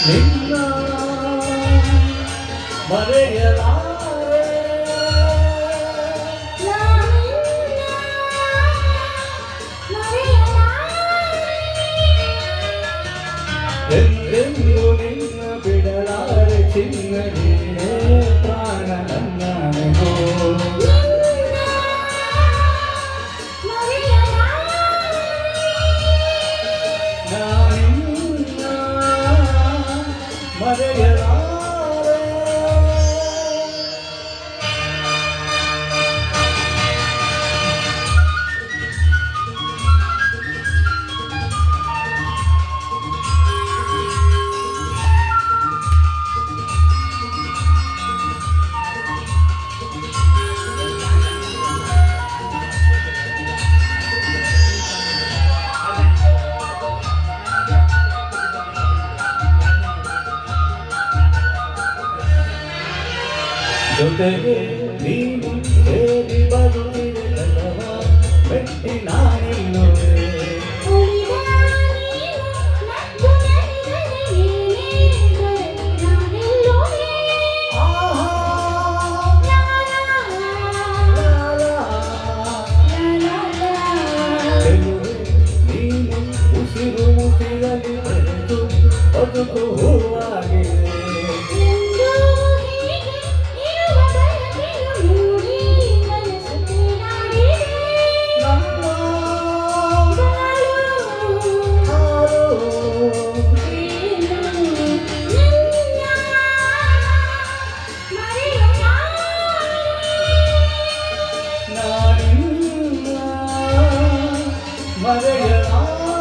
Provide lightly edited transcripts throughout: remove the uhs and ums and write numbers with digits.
ನಿನ್ನ ಮರೆಯಲಾರೆ ಎಂದೆಂದು ನಿನ್ನ ಬಿಡಲಾರೆ ಚಿನ್ನ ನೀನೇ ಪ್ರಾಣ ನನ್ನನೆಗೋ ನಾನಿನ್ನ ಮರೆಯಲಾರೆ ಜೊತೆಗೆ ನೀನು ಸೇರಿ ಬರುತ್ತಿದೆ ಜಗವ ಮೆಟ್ಟಿ ನಾನಿಲ್ಲುವೆ ನೀನು ಉಸಿರು ಮುಸಿರಲಿ ಬೆರೆತು ಬದುಕು ಹೂವಾಗಿದೆ ಮರೆಯಲಾರೆ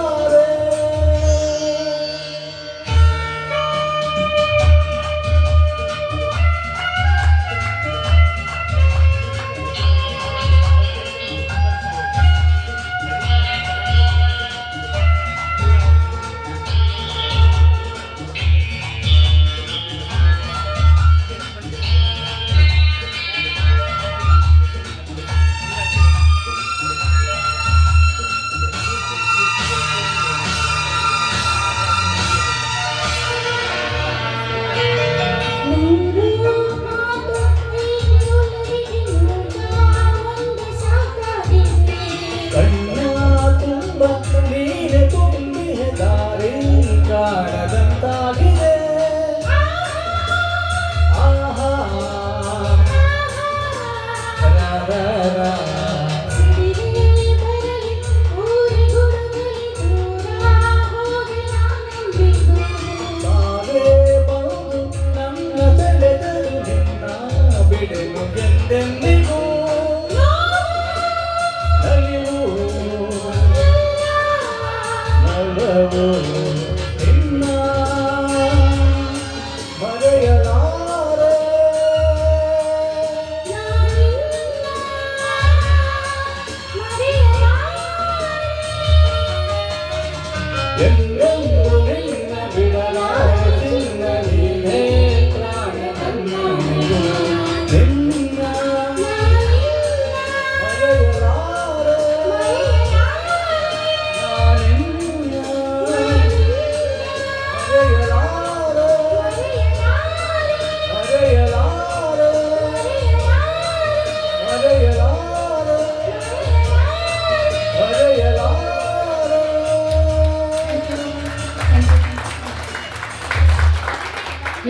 ಕಾಣದಂತಾಗಿದೆ ಆಹಾ ಸಾವೇ ಬಹುದು ನನ್ನ ಸೆಳೆದರು ನಿನ್ನ ಬಿಡೆನು ಎಂದೆಂದಿಗೂ ನಲಿವು ನಲವು ನಿನ್ನ ಮರೆಯಲಾರೆ ಎಲ್ಲೆಂದು ನಿನ್ನ ಬಿಡಲಾರೆ ಚಿನ್ನ ನೀನೇ ಪ್ರಾಣ ನನ್ನನೆಗೋ ನಿನ್ನ ಮರೆಯಲಾರೆ ನಾನಿನ್ನ ಮರೆಯಲಾರೆ ಮರೆಯಲಾರೆ ಮರೆಯಲಾರೆ ಮರೆಯಲಾರೆ.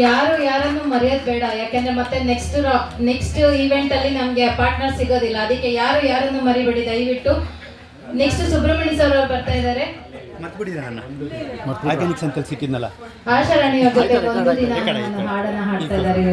ಯಾರು ಯಾರನ್ನು ಮರೆಯೋದು ಬೇಡ, ಯಾಕೆಂದ್ರೆ ಮತ್ತೆ ನೆಕ್ಸ್ಟ್ ಈವೆಂಟ್ ಅಲ್ಲಿ ನಮ್ಗೆ ಪಾರ್ಟ್ನರ್ ಸಿಗೋದಿಲ್ಲ. ಅದಕ್ಕೆ ಯಾರು ಯಾರನ್ನು ಮರಿಬೇಡಿ ದಯವಿಟ್ಟು. ನೆಕ್ಸ್ಟ್ ಸುಬ್ರಹ್ಮಣ್ಯ ಸರ್ ಅವರು ಬರ್ತಾ ಇದ್ದಾರೆ. ಸಿಕ್ಕಿದ್ನಲ್ಲ ಆಶಾ ರಾಣಿ ಅವ್ರ ಜೊತೆ ಒಂದು ದಿನ ಹಾಡನ್ನ ಹಾಡ್ತಾ ಇದ್ದಾರೆ.